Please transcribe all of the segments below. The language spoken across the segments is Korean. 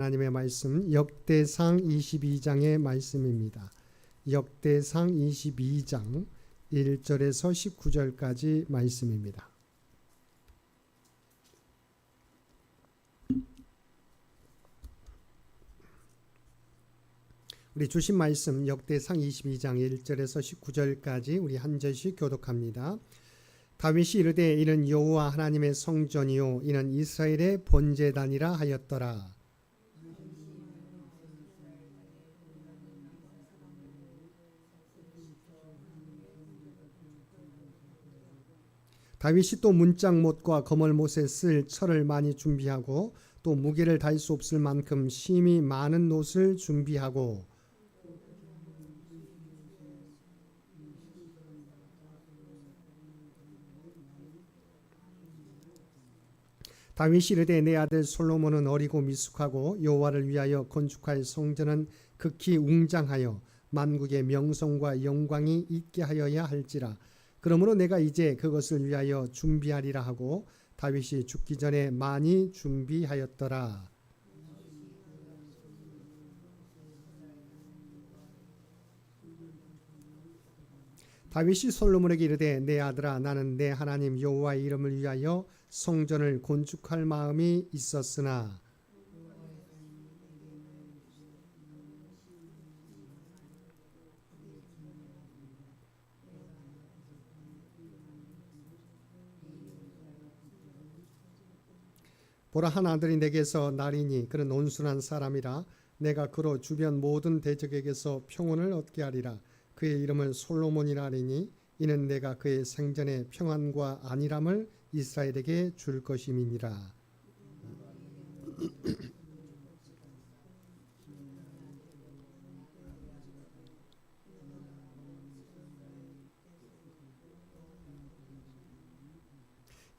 하나님의 말씀 역대상 22장의 말씀입니다. 역대상 22장 1절에서 19절까지 말씀입니다. 우리 주신 말씀 역대상 22장 1절에서 19절까지 우리 한 절씩 교독합니다. 다윗이 이르되 이는 여호와 하나님의 성전이요 이는 이스라엘의 번제단이라 하였더라. 다윗이 또 문짝못과 거멀못에 쓸 철을 많이 준비하고 또 무게를 달 수 없을 만큼 심히 많은 옷을 준비하고 다윗이 이르되 내 아들 솔로몬은 어리고 미숙하고 여호와를 위하여 건축할 성전은 극히 웅장하여 만국의 명성과 영광이 있게 하여야 할지라. 그러므로 내가 이제 그것을 위하여 준비하리라 하고 다윗이 죽기 전에 많이 준비하였더라. 다윗이 솔로몬에게 이르되 내 아들아 나는 내 하나님 여호와의 이름을 위하여 성전을 건축할 마음이 있었으나 보라 한 아들이 내게서 나리니 그는 온순한 사람이라 내가 그로 주변 모든 대적에게서 평온을 얻게 하리라. 그의 이름을 솔로몬이라 하리니 이는 내가 그의 생전에 평안과 안일함을 이스라엘에게 줄 것임이니라.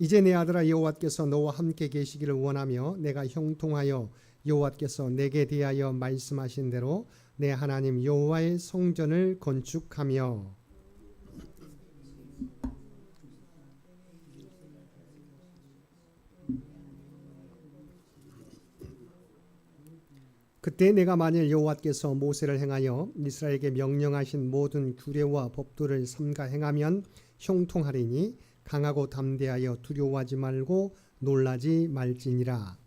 이제 내 아들아 여호와께서 너와 함께 계시기를 원하며 내가 형통하여 여호와께서 내게 대하여 말씀하신 대로 내 하나님 여호와의 성전을 건축하며 그때 내가 만일 여호와께서 모세를 행하여 이스라엘에게 명령하신 모든 규례와 법도를 삼가 행하면 형통하리니 강하고 담대하여 두려워하지 말고 놀라지 말지니라.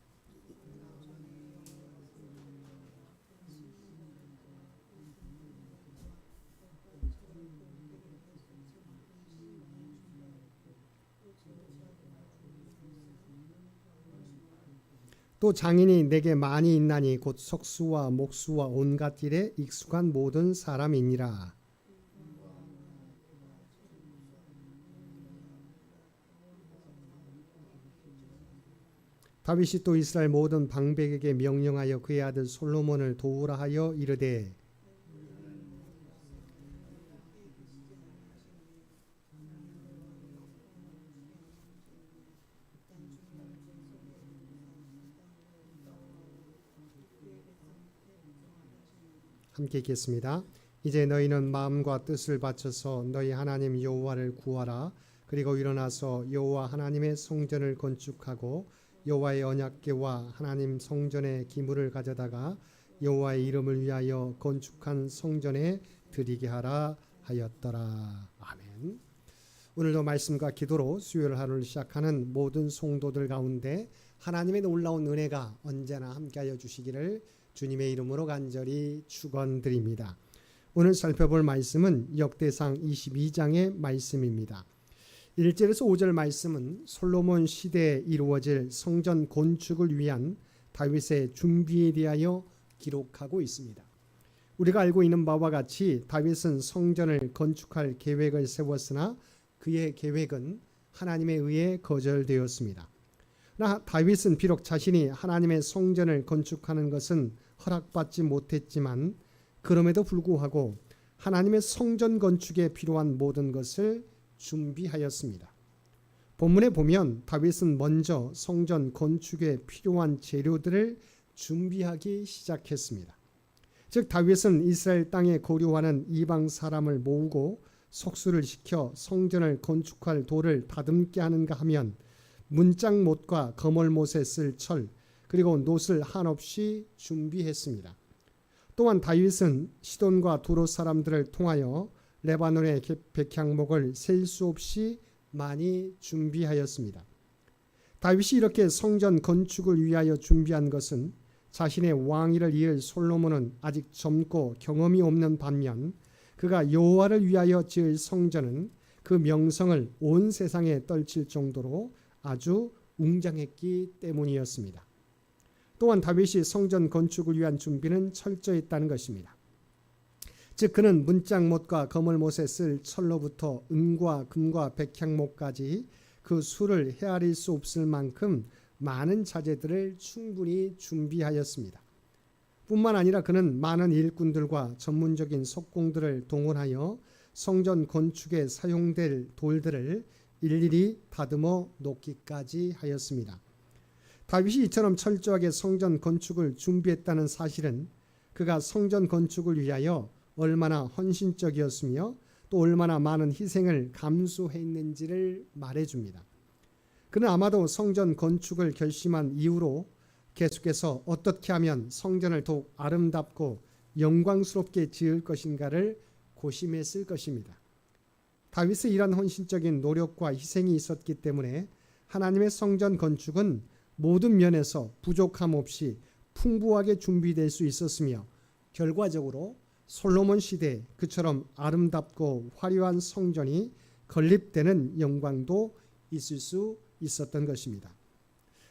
또 장인이 내게 많이 있나니 곧 석수와 목수와 온갖 일에 익숙한 모든 사람이니라. 다윗이 또 이스라엘 모든 방백에게 명령하여 그의 아들 솔로몬을 도우라 하여 이르되 함께 읽겠습니다. 이제 너희는 마음과 뜻을 바쳐서 너희 하나님 여호와를 구하라. 그리고 일어나서 여호와 하나님의 성전을 건축하고 여호와의 언약궤와 하나님 성전의 기물을 가져다가 여호와의 이름을 위하여 건축한 성전에 드리게 하라 하였더라. 아멘. 오늘도 말씀과 기도로 수요일 하루를 시작하는 모든 성도들 가운데 하나님의 놀라운 은혜가 언제나 함께하여 주시기를 주님의 이름으로 간절히 축원드립니다. 오늘 살펴볼 말씀은 역대상 22장의 말씀입니다. 1절에서 5절 말씀은 솔로몬 시대에 이루어질 성전 건축을 위한 다윗의 준비에 대하여 기록하고 있습니다. 우리가 알고 있는 바와 같이 다윗은 성전을 건축할 계획을 세웠으나 그의 계획은 하나님에 의해 거절되었습니다. 그러나 다윗은 비록 자신이 하나님의 성전을 건축하는 것은 허락받지 못했지만 그럼에도 불구하고 하나님의 성전 건축에 필요한 모든 것을 준비하였습니다. 본문에 보면 다윗은 먼저 성전 건축에 필요한 재료들을 준비하기 시작했습니다. 즉 다윗은 이스라엘 땅에 거류하는 이방 사람을 모으고 속수를 시켜 성전을 건축할 돌을 다듬게 하는가 하면 문짝못과 거멀못에 쓸 철, 그리고 놋을 한없이 준비했습니다. 또한 다윗은 시돈과 두로 사람들을 통하여 레바논의 백향목을 셀 수 없이 많이 준비하였습니다. 다윗이 이렇게 성전 건축을 위하여 준비한 것은 자신의 왕위를 이을 솔로몬은 아직 젊고 경험이 없는 반면 그가 여호와를 위하여 지을 성전은 그 명성을 온 세상에 떨칠 정도로 아주 웅장했기 때문이었습니다. 또한 다윗이 성전 건축을 위한 준비는 철저했다는 것입니다. 즉 그는 문짝못과 거물못에 쓸 철로부터 은과 금과 백향목까지 그 수를 헤아릴 수 없을 만큼 많은 자재들을 충분히 준비하였습니다. 뿐만 아니라 그는 많은 일꾼들과 전문적인 석공들을 동원하여 성전 건축에 사용될 돌들을 일일이 다듬어 놓기까지 하였습니다. 다윗이 이처럼 철저하게 성전 건축을 준비했다는 사실은 그가 성전 건축을 위하여 얼마나 헌신적이었으며 또 얼마나 많은 희생을 감수했는지를 말해줍니다. 그는 아마도 성전 건축을 결심한 이후로 계속해서 어떻게 하면 성전을 더욱 아름답고 영광스럽게 지을 것인가를 고심했을 것입니다. 다윗의 이런 헌신적인 노력과 희생이 있었기 때문에 하나님의 성전 건축은 모든 면에서 부족함 없이 풍부하게 준비될 수 있었으며 결과적으로 솔로몬 시대에 그처럼 아름답고 화려한 성전이 건립되는 영광도 있을 수 있었던 것입니다.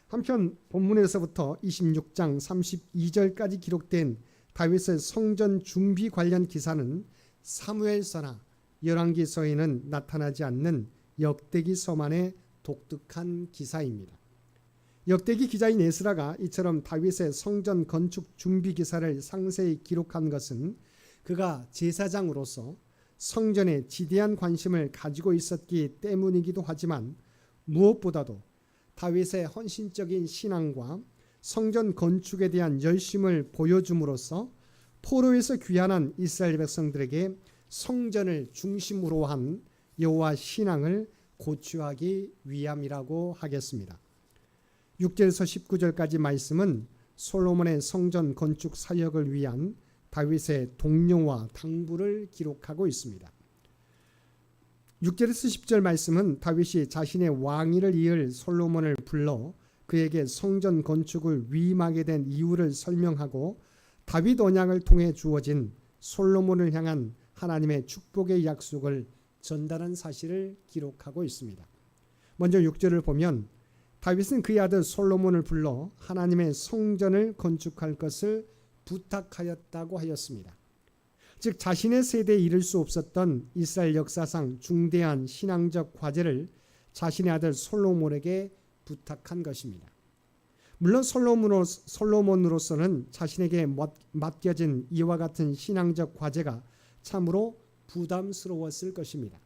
한편 본문에서부터 26장 32절까지 기록된 다윗의 성전 준비 관련 기사는 사무엘서나 열왕기서에는 나타나지 않는 역대기서만의 독특한 기사입니다. 역대기 기자인 에스라가 이처럼 다윗의 성전 건축 준비 기사를 상세히 기록한 것은 그가 제사장으로서 성전에 지대한 관심을 가지고 있었기 때문이기도 하지만 무엇보다도 다윗의 헌신적인 신앙과 성전 건축에 대한 열심을 보여줌으로써 포로에서 귀환한 이스라엘 백성들에게 성전을 중심으로 한 여호와 신앙을 고취하기 위함이라고 하겠습니다. 6절에서 19절까지 말씀은 솔로몬의 성전 건축 사역을 위한 다윗의 독려와 당부를 기록하고 있습니다. 6절에서 10절 말씀은 다윗이 자신의 왕위를 이을 솔로몬을 불러 그에게 성전 건축을 위임하게 된 이유를 설명하고 다윗 언약을 통해 주어진 솔로몬을 향한 하나님의 축복의 약속을 전달한 사실을 기록하고 있습니다. 먼저 6절을 보면 다윗은 그의 아들 솔로몬을 불러 하나님의 성전을 건축할 것을 부탁하였다고 하였습니다. 즉 자신의 세대에 이를 수 없었던 이스라엘 역사상 중대한 신앙적 과제를 자신의 아들 솔로몬에게 부탁한 것입니다. 물론 솔로몬으로서는 자신에게 맡겨진 이와 같은 신앙적 과제가 참으로 부담스러웠을 것입니다.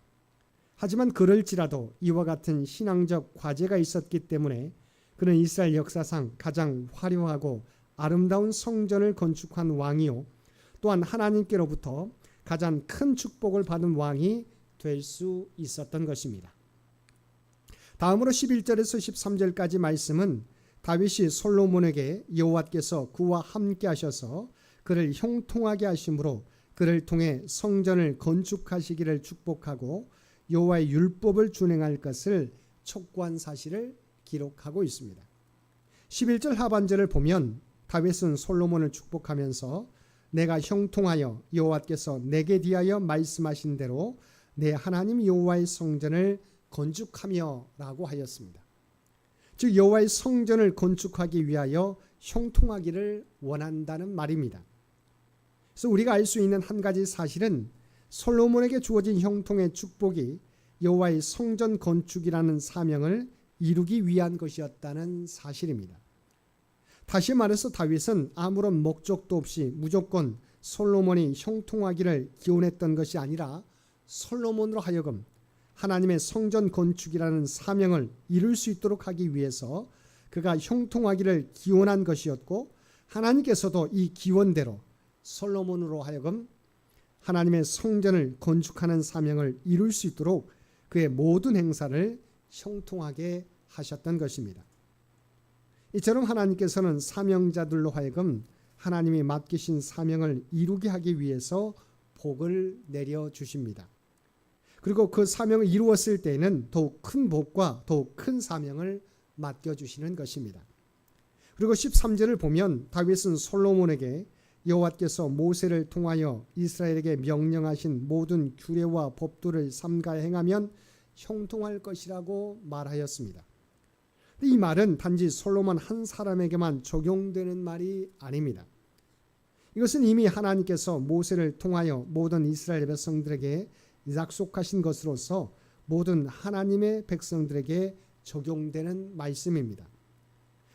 하지만 그럴지라도 이와 같은 신앙적 과제가 있었기 때문에 그는 이스라엘 역사상 가장 화려하고 아름다운 성전을 건축한 왕이요 또한 하나님께로부터 가장 큰 축복을 받은 왕이 될 수 있었던 것입니다. 다음으로 11절에서 13절까지 말씀은 다윗이 솔로몬에게 여호와께서 그와 함께 하셔서 그를 형통하게 하심으로 그를 통해 성전을 건축하시기를 축복하고 여호와의 율법을 준행할 것을 촉구한 사실을 기록하고 있습니다. 11절 하반절을 보면 다윗은 솔로몬을 축복하면서 내가 형통하여 여호와께서 내게 대하여 말씀하신 대로 내 하나님 여호와의 성전을 건축하며 라고 하였습니다. 즉 여호와의 성전을 건축하기 위하여 형통하기를 원한다는 말입니다. 그래서 우리가 알 수 있는 한 가지 사실은 솔로몬에게 주어진 형통의 축복이 여호와의 성전 건축이라는 사명을 이루기 위한 것이었다는 사실입니다. 다시 말해서 다윗은 아무런 목적도 없이 무조건 솔로몬이 형통하기를 기원했던 것이 아니라 솔로몬으로 하여금 하나님의 성전 건축이라는 사명을 이룰 수 있도록 하기 위해서 그가 형통하기를 기원한 것이었고 하나님께서도 이 기원대로 솔로몬으로 하여금 하나님의 성전을 건축하는 사명을 이룰 수 있도록 그의 모든 행사를 형통하게 하셨던 것입니다. 이처럼 하나님께서는 사명자들로 하여금 하나님이 맡기신 사명을 이루게 하기 위해서 복을 내려주십니다. 그리고 그 사명을 이루었을 때에는 더욱 큰 복과 더욱 큰 사명을 맡겨주시는 것입니다. 그리고 13절을 보면 다윗은 솔로몬에게 여호와께서 모세를 통하여 이스라엘에게 명령하신 모든 규례와 법도를 삼가해 행하면 형통할 것이라고 말하였습니다. 이 말은 단지 솔로몬 한 사람에게만 적용되는 말이 아닙니다. 이것은 이미 하나님께서 모세를 통하여 모든 이스라엘 백성들에게 약속하신 것으로서 모든 하나님의 백성들에게 적용되는 말씀입니다.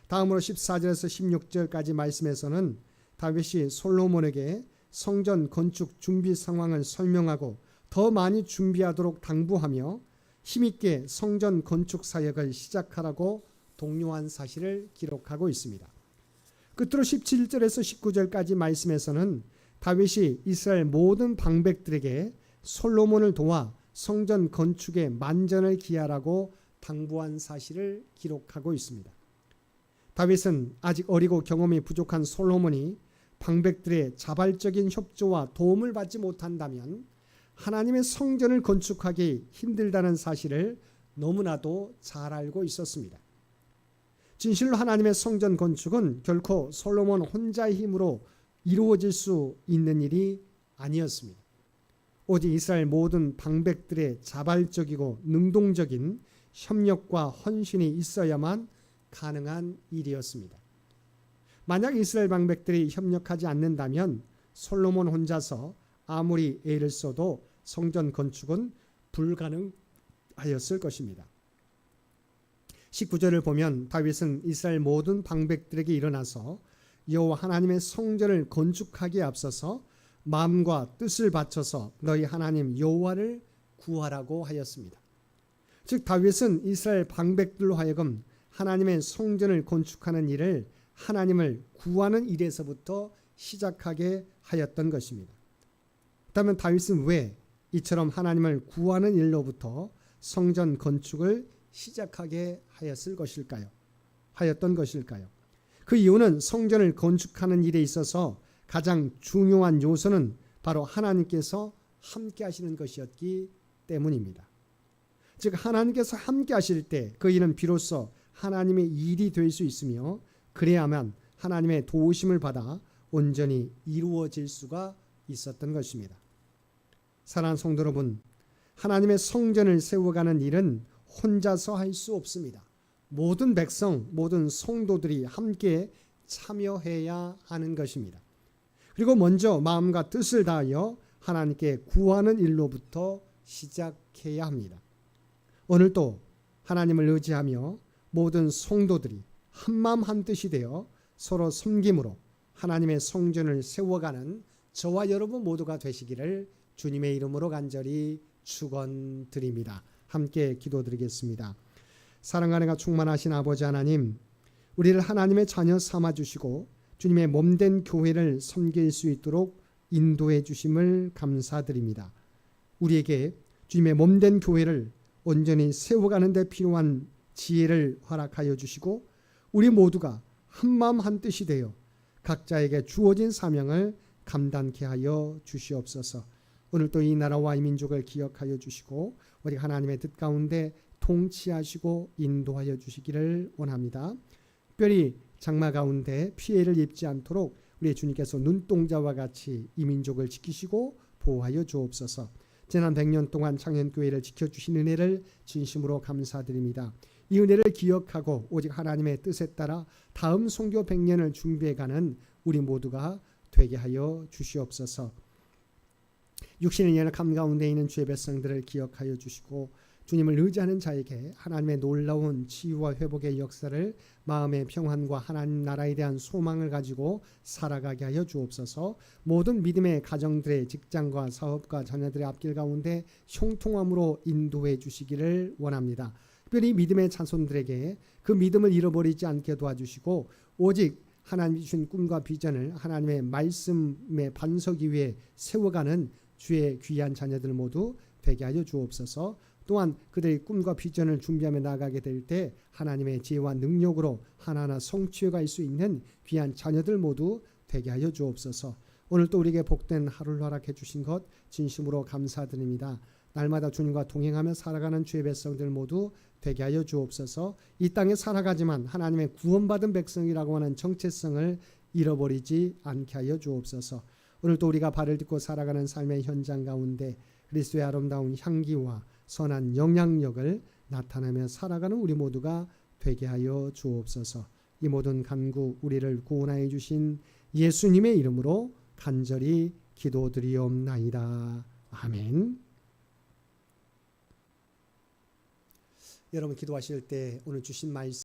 다음으로 14절에서 16절까지 말씀에서는 다윗이 솔로몬에게 성전 건축 준비 상황을 설명하고 더 많이 준비하도록 당부하며 힘있게 성전 건축 사역을 시작하라고 독려한 사실을 기록하고 있습니다. 끝으로 17절에서 19절까지 말씀에서는 다윗이 이스라엘 모든 방백들에게 솔로몬을 도와 성전 건축에 만전을 기하라고 당부한 사실을 기록하고 있습니다. 다윗은 아직 어리고 경험이 부족한 솔로몬이 방백들의 자발적인 협조와 도움을 받지 못한다면 하나님의 성전을 건축하기 힘들다는 사실을 너무나도 잘 알고 있었습니다. 진실로 하나님의 성전 건축은 결코 솔로몬 혼자의 힘으로 이루어질 수 있는 일이 아니었습니다. 오직 이스라엘 모든 방백들의 자발적이고 능동적인 협력과 헌신이 있어야만 가능한 일이었습니다. 만약 이스라엘 방백들이 협력하지 않는다면 솔로몬 혼자서 아무리 애를 써도 성전 건축은 불가능하였을 것입니다. 19절을 보면 다윗은 이스라엘 모든 방백들에게 일어나서 여호와 하나님의 성전을 건축하기에 앞서서 마음과 뜻을 바쳐서 너희 하나님 여호와를 구하라고 하였습니다. 즉 다윗은 이스라엘 방백들로 하여금 하나님의 성전을 건축하는 일을 하나님을 구하는 일에서부터 시작하게 하였던 것입니다. 그렇다면 다윗은 왜 이처럼 하나님을 구하는 일로부터 성전 건축을 시작하게 하였던 것일까요? 그 이유는 성전을 건축하는 일에 있어서 가장 중요한 요소는 바로 하나님께서 함께 하시는 것이었기 때문입니다. 즉 하나님께서 함께 하실 때 그 일은 비로소 하나님의 일이 될 수 있으며 그래야만 하나님의 도우심을 받아 온전히 이루어질 수가 있었던 것입니다. 사랑하는 성도 여러분, 하나님의 성전을 세워가는 일은 혼자서 할 수 없습니다. 모든 백성, 모든 성도들이 함께 참여해야 하는 것입니다. 그리고 먼저 마음과 뜻을 다하여 하나님께 구하는 일로부터 시작해야 합니다. 오늘도 하나님을 의지하며 모든 성도들이 한마음 한뜻이 되어 서로 섬김으로 하나님의 성전을 세워가는 저와 여러분 모두가 되시기를 주님의 이름으로 간절히 축원드립니다. 함께 기도드리겠습니다. 사랑과 은혜가 충만하신 아버지 하나님, 우리를 하나님의 자녀 삼아주시고 주님의 몸된 교회를 섬길 수 있도록 인도해 주심을 감사드립니다. 우리에게 주님의 몸된 교회를 온전히 세워가는 데 필요한 지혜를 허락하여 주시고 우리 모두가 한마음 한뜻이 되어 각자에게 주어진 사명을 감당케 하여 주시옵소서. 오늘도 이 나라와 이 민족을 기억하여 주시고 우리 하나님의 뜻 가운데 통치하시고 인도하여 주시기를 원합니다. 특별히 장마 가운데 피해를 입지 않도록 우리 주님께서 눈동자와 같이 이 민족을 지키시고 보호하여 주옵소서. 지난 100년 동안 창현교회를 지켜주신 은혜를 진심으로 감사드립니다. 이 은혜를 기억하고 오직 하나님의 뜻에 따라 다음 선교 100년을 준비해가는 우리 모두가 되게 하여 주시옵소서. 육신의 연약함 가운데 있는 주의 백성들을 기억하여 주시고 주님을 의지하는 자에게 하나님의 놀라운 치유와 회복의 역사를 마음의 평안과 하나님 나라에 대한 소망을 가지고 살아가게 하여 주옵소서. 모든 믿음의 가정들의 직장과 사업과 자녀들의 앞길 가운데 형통함으로 인도해 주시기를 원합니다. 특별히 믿음의 자손들에게 그 믿음을 잃어버리지 않게 도와주시고 오직 하나님이 주신 꿈과 비전을 하나님의 말씀의 반석 위에 세워가는 주의 귀한 자녀들 모두 되게 하여 주옵소서. 또한 그들의 꿈과 비전을 준비하며 나가게 될 때 하나님의 지혜와 능력으로 하나하나 성취해갈 수 있는 귀한 자녀들 모두 되게 하여 주옵소서. 오늘 또 우리에게 복된 하루를 허락해 주신 것 진심으로 감사드립니다. 날마다 주님과 동행하며 살아가는 주의 백성들 모두 되게 하여 주옵소서. 이 땅에 살아가지만 하나님의 구원받은 백성이라고 하는 정체성을 잃어버리지 않게 하여 주옵소서. 오늘 또 우리가 발을 딛고 살아가는 삶의 현장 가운데 그리스도의 아름다운 향기와 선한 영향력을 나타내며 살아가는 우리 모두가 되게 하여 주옵소서. 이 모든 간구 우리를 구원하여 주신 예수님의 이름으로 간절히 기도드리옵나이다. 아멘. 여러분 기도하실 때 오늘 주신 말씀